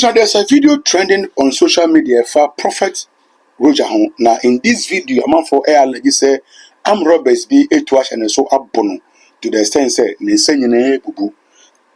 Now there's a video trending on social media for Prophet Rojah. Now in this video, a man for air like say, I'm robbers be a twash and so abono to the extent say ne say ne bubu.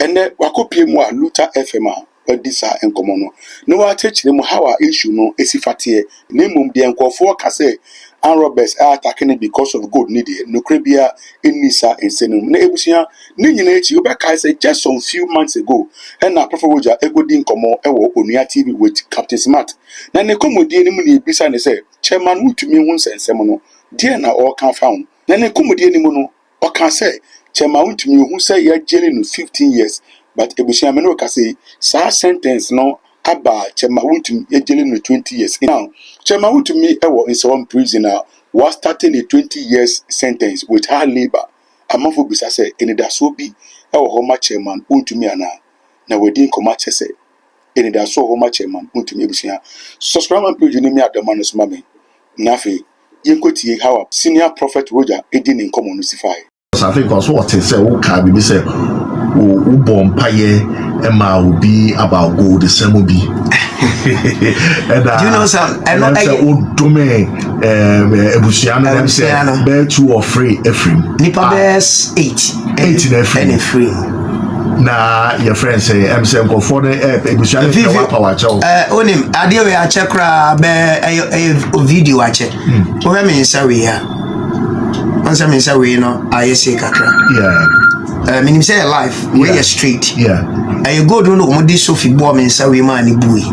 And then wakopi mo Luther FMA but this are in common. No wa teach them how our issue no esifate ne mum de enko ka say and robbers are attacking it because of good needed. No cribia in Nisa and Senum. Nebusia, Nininachi, Ubeka say just some few months ago, and now Prophet Rojah Egodin Komo Ewo Onia TV with Captain Smart. Now, the comedy beside say, Chairman Wuntumi once and Semono, dear now all can found. Then the comedy anymore, or can say, Chairman Wuntumi who say you're jailing 15 years, but Ebusia Menoka say, sa sentence no. Abba Chairman Wuntumi jailing 20 years. Now, Chairman Wuntumi in some prisoner was starting a 20 years sentence with hard labor. A month of Bisa say, and it so be Homa Chairman Wuntumi ana. Now we didn't come at say, and it so Homa Chairman Wuntumi Busia. Subscribe and page me at the man's mammy. Nafi, Yankoti how senior Prophet Rojah didn't in common Lucify. I think also what they say, okay, we say, bomb paye, Emma will be about gold, the same will be. And do you know some? And I say, oh, domain, Ebusiano, bear 2 or 3, Ephraim. Nipa bears 8 in Ephraim. Na your friend say, I'm saying, go for the Ebusiano power chow. Onim, I deal with a check a video. I check. What I mean, sorry, once I mean, sorry, you know, I say, yeah. Meaning say life, where you're straight. Yeah. And you go to no this Sophie bomb and say we man buoy.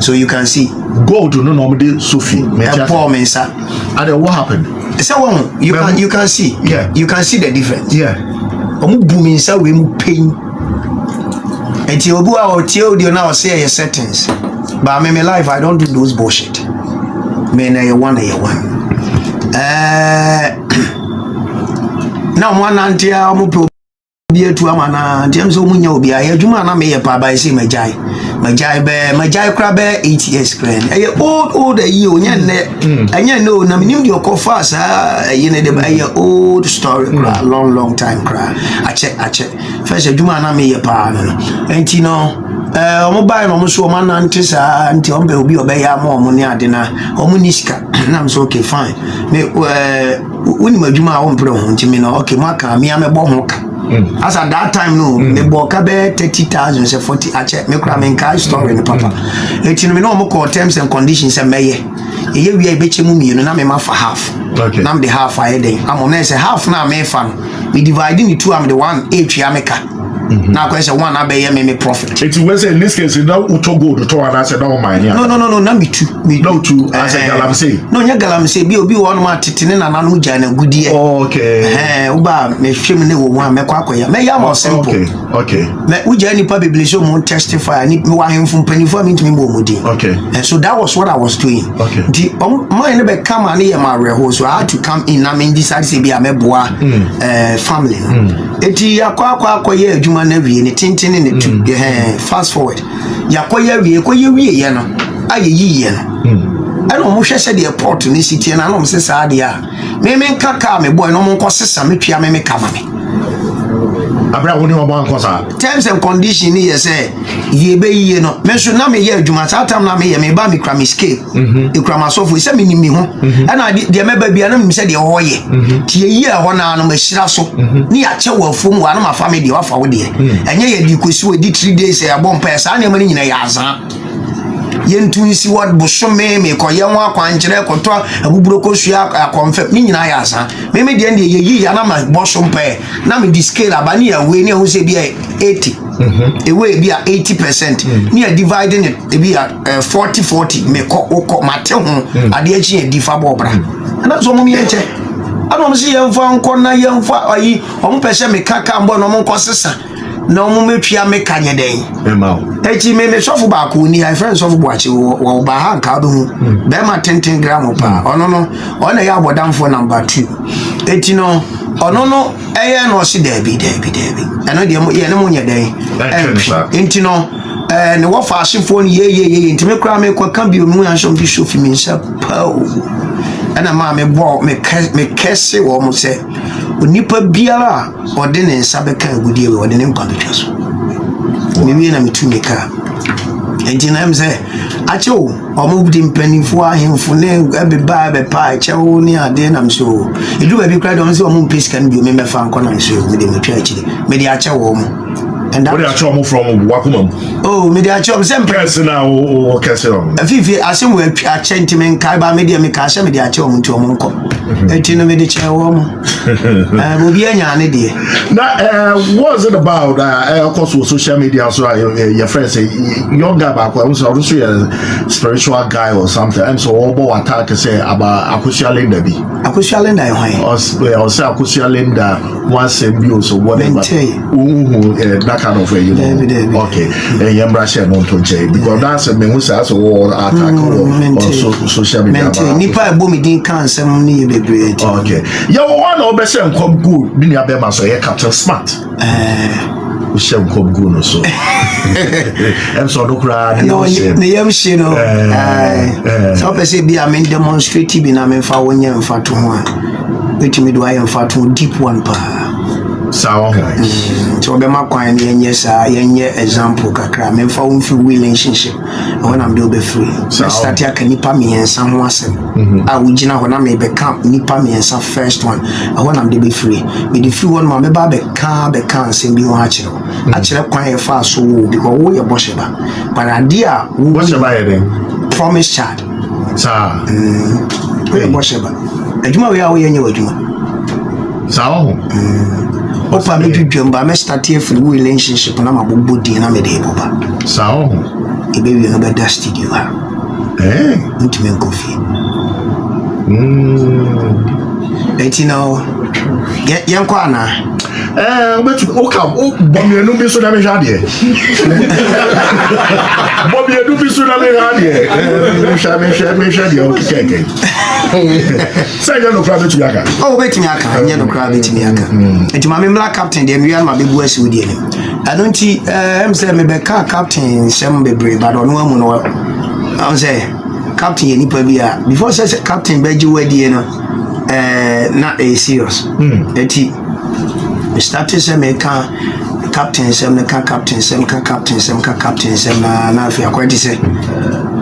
So you can see. Go to no normal Sophie. Bomb and say. And what happened? So you can see. Yeah. You can see the difference. Yeah. Booming say we pain. And you go out tell you now say a sentence. But I mean life I don't do those bullshit. Man I one. Now one auntie I'm be to amana James Omunya obi ayadwuma na me ye pa ba say majai kra be 8 years kran e old ye onya ne anya no na minim de okofa sa ye ne de old story kra long time kra a check first adwuma na me ye pa no enti no omo bai no so ma na nte sa nti ombe obi obeya ma omo ne ade na omo niska na am so okay fine me woni madwuma a wo mpre ho nti me no okay ma ka me amebo ho ka. As at that time, no, me boka be 30,000, say 40. I check me cramming car story in papa. Let you know more terms and conditions and meye. Ye we be chemu you na me ma for half. Okay. Now the half I day. I'm on say half na me fan. We dividing the two. I'm the 1 8 America. Now question one I be me profit. It was in this case now uto go to and I said no mine. No, na me two. No two. I said galam say. No, nya galam say bi obi one ma titine na nanu gya na gudie. Okay. Uba me hwem ne wo one me kwakoya. Me ya more simple. Okay. Me uja ni pa bibli so mo testify ni me wa hemfu mpanifo me ntimi mo mudi. Okay. And so that was what I was doing. Okay. The mine be come and hear my reho so I had to come in na me decide say bi ameboa family. Eti akwa ye adwuma na wie ne tintin ne tu fast forward yakoya wie ye no ayeyi ye no and omo hwehwe de port ne city na no mse sa de a me nkaka me boy no mo nkosesa me twia me kama me abra woni obo ankosa terms and condition ni ye say ye be ye no me so na me ye adwuma sa tam na me ye me ba me kra me scale e kra ma so fu se me ni me ho na de me ba bia na me se de ho ye tie yi a ho na no ma hira so ni ya che wa fom wa na ma fa me de wa fa wo de enye ye di kosi we di 3 days e abon pa sa na me nyina ya azan yentu nsi word bosome me ko ye nwa kwankire ko to abuburo ko sua akonfem ni nyina ya azan me de ye yi ya na ma bosom pa na me di scale abani ya we ni ho se bia 80 away be 80%. Near dividing it be 40-40. Me ko mate ho ade achi e difa bobra. And that's what me enche. I don't see yemfa nkona yemfa ayi omo pese me kaka mbo no mo nkosesa. Na omo metwia me kanye den. Ema. Echi me sofo ba ko ni high friends of boachi wo ba ha nka do hu. Be ma 10 gram pa. Ono no ona ya bodamfo number 2. Echi no ono no eye no si debi. Eno de ye ne mo nya den. Enti no ne wo fa asefo ni ye enti me kra me kwa kan bi onu anso bi shofi mi nsa pao. Ana ma me bo me kese wo mo se onipa biara ode ne nsa be kan gudie we ode ne nkwa betwa so. Me wi na me tu me ka enti na em say acho omo di mpanimfo ahemfo ne ebeba bepa acho ni ade na mso edu ba bi kra de say omo peace kan bi o me mefa nko na mso me de metwa akire me de acho wo mo and that where acho mo from Wakumam. oh me de acho sem person na o kese afifi asem we ache ntimen kai ba me de me ka sha me de acho mo nti omo nko enti no me de che wo mo obi anya ne de na what's it about of course with social media so your friends say young guy back also a spiritual guy or something and so all attack say about Akosia Linda bi Akosia Linda or say Akosia Linda once and so whatever that kind of way you know okay yembra share no to che because that's me who say so all attack on social media nipa ebo me din kan sem ni bebre okay you one obese come good ni ya be ma so Captain Smart we shall come good no so em so no kra no yam shi no so person be am demonstrate bi na me fa wonya mfa to ho a betimi do ayem fa to deep one pa sawa so be ma kwan ni yenye sa yenye example kakra me fa won fi relationship when I'm do be free so start ya kan nipa me yensa ho asem a wugina ho na me be camp nipa me yensa first one when I'm do be free me the free one ma me ba be kan asem bi ho a kire kwan e fa so wo because wo ye bosheba but adia bosheba ye den promise child sa wo ye bosheba adwuma we a wo yenye wadwuma sawa opa me dwumba me start here for relationship na mabobbo din na me de boba sawa ebe wi no be da studio ha ntime nkofi eti no yen kwa na but okay bombi enu bi so na me hwade bombi enu bi so na me hwade me hwade o keke say you no crowd to yaka oh betimi aka anya no crowd betimi aka eti ma me mla captain de me ma bebu asi wodi ani adonti em say me be ka captain sem bebre but ono amu no am say captain ye nipa bia before say captain beji wadi no na serious eti we started say me ka captain sem na ka captain sem na fi akwadi say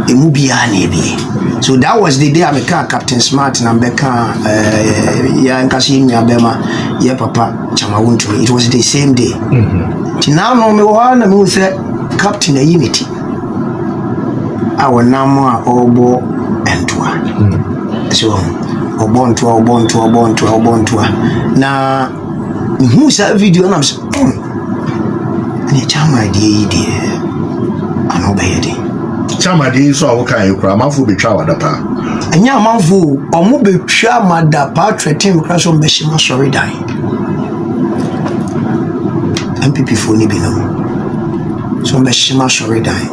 emu bia na bi so that was the day I became Captain Smart and Becca ya nkasi mi abema ya papa chama Wuntumi. It was the same day now no me wa na me say captain a unity our namo obo entwa so obo ntwa na who say video na so ni chama die anobeyedi chama dey so awoka ekura amanfo betwa wadapa anya amanfo omo betwa madapa tretim kraso mbeshima sorry dan MPP for ni bino so mbeshima sorry dan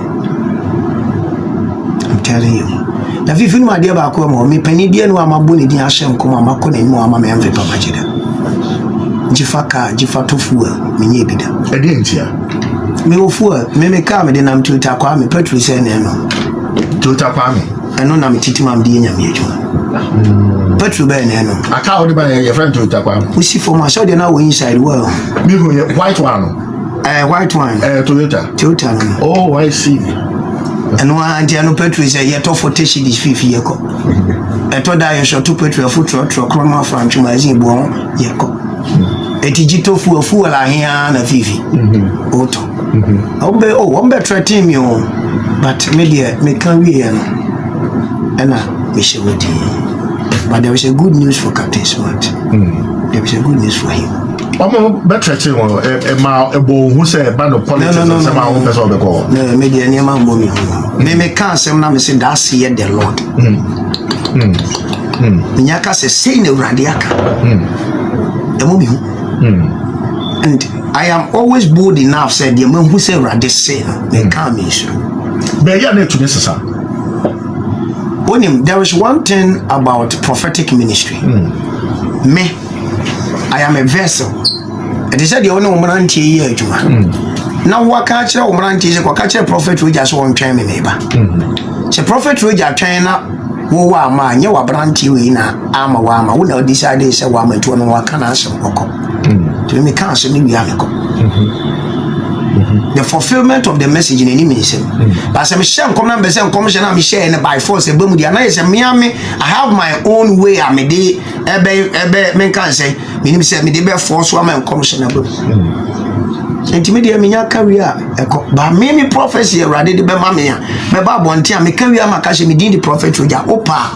I'm telling you na vivi no ade ba ko mo me pani bia no amabo ne din ahye nkoma amako na mu ama me mve papa jida jifa tofu menye bida ede ntia me ofu me ka me de nam tuta kwa me petrol se ne no tuta kwa me eno na me titima am de nyame adwuma petrol be ne no aka odi ba your friend tuta kwa we see for my so de na we inside well me go white one white one Toyota no oh I see eno anti ano petrol se ye to 40 cedis fifi ye ko eto da ye short petrol fu tro kroma franchi magazine bo ye ko etijito fu la hia na fifi oto ombe threaten me but media me can we no ena me shewodi but there is a good news for Captain Smart there is a good news for him better thing ma ebo who say ban of politics say ma who person be call no media ni ma mbo me can say na me say that see the Lord nyaka say na urade aka emo mi and I am always bold enough said the man who say urade say they come issue be ya na to this sir there is one thing about prophetic ministry me I am a vessel. It is said the only woman anti year juma. Now what catch a woman anti is a catch prophet we just won't train me neighbor. The prophet we just train up who are man, you are brandy winner, ama wama, who now decide is a woman to know what can answer. To me, can't say me amico. The fulfillment of the message in any ministry. But some share come na be say commission am share na by force ebe mu dia na say me I have my own way am dey ebe men kan say me nim say me dey be force am commission ebe. Entimedia me nya career ba me prophecy Awurade de be ma me a me ba bonte a me career ma ka she me din the prophet Rojah opa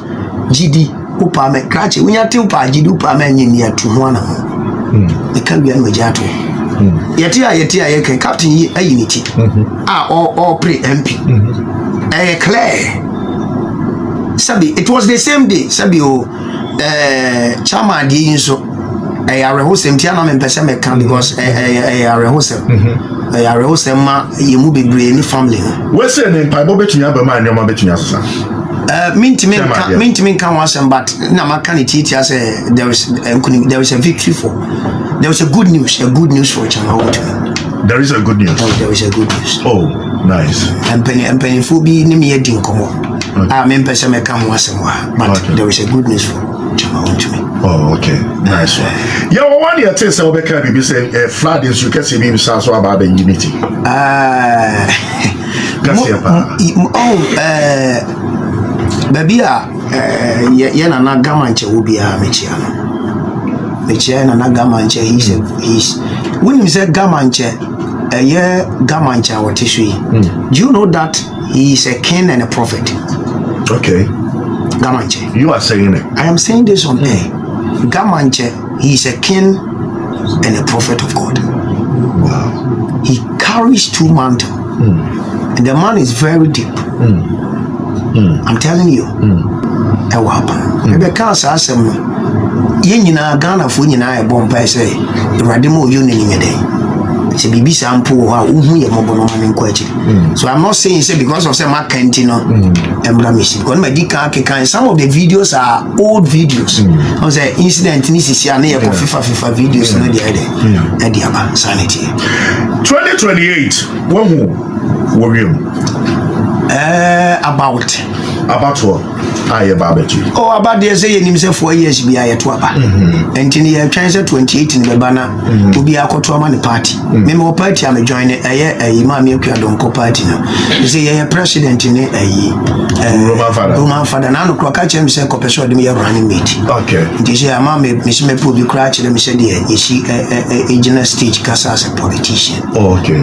gidi opa me krache unya te opa gidi opa ma nyi atu ho na me career no gya to yeti a yeke captain yi ayiniti or pre MP clear sabi it was the same day sabi chama di so arehosem tia na me pese me kan because arehosem arehosem ma yemu bebre ni family we say ne pa bo betumi abama anyoma betumi asesa Mintimin can was but Namakani teacher say there is a victory for there was a good news for Channel. There is a good news. Oh, there is a good news. Oh, nice. And penny for be nimi edin komo. I mean person me come was but there is a good news for Channel to me. Oh, okay. Nice one. Yeah, one year tell say Obeka be say flood is you can see me so about the unity. Baby ye na na gamanche obi a mechia na na gamanche he's when you say gamanche ye gamanche what is he do you know that he is a king and a prophet? Okay, gamanche, you are saying it. I am saying this on air. Gamanche, he is a king and a prophet of God. Wow. He carries two mantles and the man is very deep. I'm telling you. What happened? The cancer asem no. Ye nyina Ghana fo nyina e bom pa say Radimo you ni nyede. Se bibi sample ha uhu ye mobono ma nko achi. So I'm not saying say because of say my kanti no embra misi because my di kan some of the videos are old videos. On say incident ni sisi ana ye ko FIFA videos no dey there. E dey aba sanity. 2028 one more about what? Oh, about the say him say 4 years be I to aba. And in the chance 28 in the banner will be a man party. Memo party I'm joining a imam Donko party now. You say a president in Roman father now no catch him say copesho de me running mate. Okay. This year mamma miss me put be cratch them said here is she a general stage cast as a politician. Oh, okay.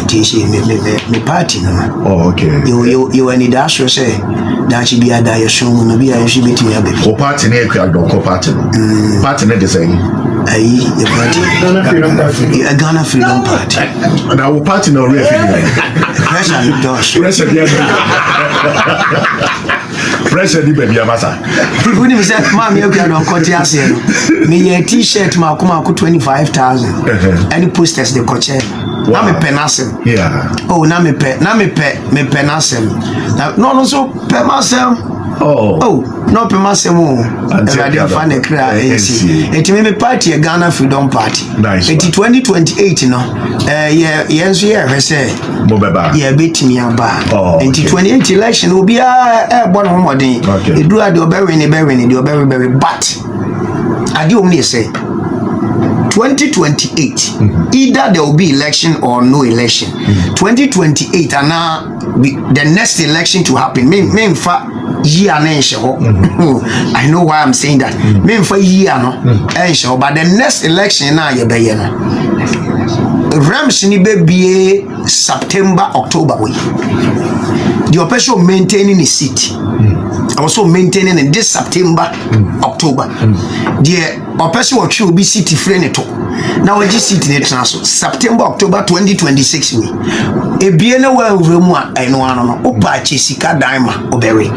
This me party now. Oh, okay. You any dash say that she be a die show no be a she be to me baby. O party na ekwa Donko party. Party na the same. Aye, a Ghana Freedom Party. And our party no real Pressure di baby amasa. People ni say mama you don cut ya say no. Me your t-shirt ma kuma ku 25,000. Any posters the coach. Na me penasem. Yeah. Oh, na me penasem. No so penasem. Oh, no penasem o. Radio fan e kra ANC. Eti me party Ghana Freedom Party. Nice. Eti 2028 no. Yes say. Mo beba. Yeah, betimi aba. Enti 28 election will be a born home. Okay. You do a do very but I do only say 2028 either there will be election or no election. 2028 and now the next election to happen me fa year na ensho. I know why I'm saying that. Me fa year no ensho but the next election na ye be no Rams ni be September October way. The operation maintaining the seat. Also maintaining in this September, October. The operation will be city friend to. Now we just sit in it September, October 2026 we. E bien we remua I know no. Opa Jessica Daima Oberi.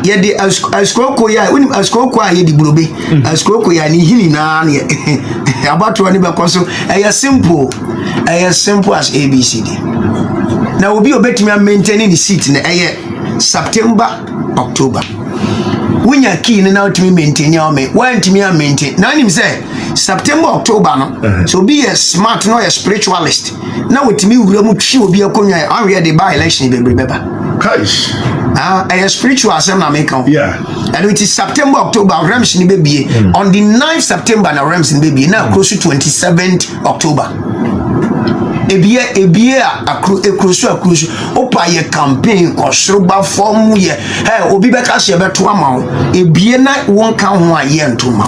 Yeah, the askroko ya when askroko ya di burobe askroko ya ni hini na ne about to anybody because as simple as ABCD. Now we be obetimi maintaining the seat na September October when you key now to maintain your me want me maintain now him say September October no so be a smart no a spiritualist now with me we mu twi obi akonya an we the by election be beba Kaish A spiritual asem na make am. Yeah. And it is September, October, Rems ni baby. On the 9th September na Rems ni baby. Now close to 27th October. Ebie akrusu opa ye campaign kosroba form ye obi beka hye beto ama ebie na won ka ho aye ntoma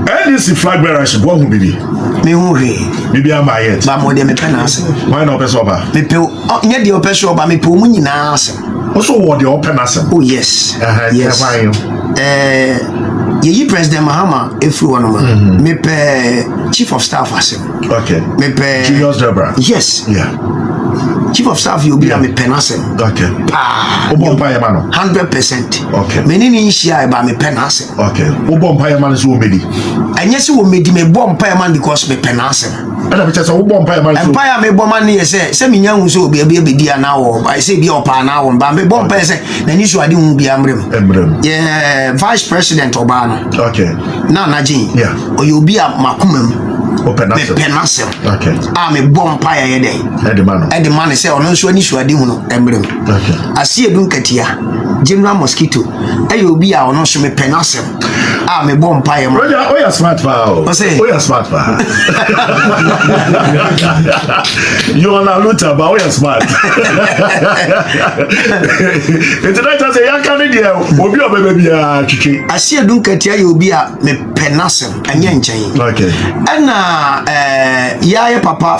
NDC flag bearers bo hu bibi me hu re bibi ama yet ba mo de me penance why no person ba me pe nye de opese oba me pe mu nyina asem also what the open asem oh yes yes yeyi President Mahama every one of me pe chief of staff asem okay me pe Julius Debra yes yeah chief of staff you be me penasem okay obo mpa yema no 100% okay meni ni nshia e ba me penasem okay obo mpa yema no so medi enye se wo medi me bo mpa yema because me penasem ana be chese obo mpa yema so mpa ya me bo man ye se me nyanwu so obi bedi ana wo ba se bi opa na wo ba me bo mpa se na ni so ade hu bi amrem yeah vice president oba no okay na najin yeah oyobi a makomam open me penasem okay me bo mpa ya ye dey e man say ono nso ani so ade hu no emrem okay asie dun katia general mosquito obi a ono so me penasem me bo mpa ya Rojah oh you smart pa oh you smart pa you on a luta but oh you smart international say ya kan dey obi obebe bia twitwe asie dun katia ye obi a me penasem anya nchen okay na ya papa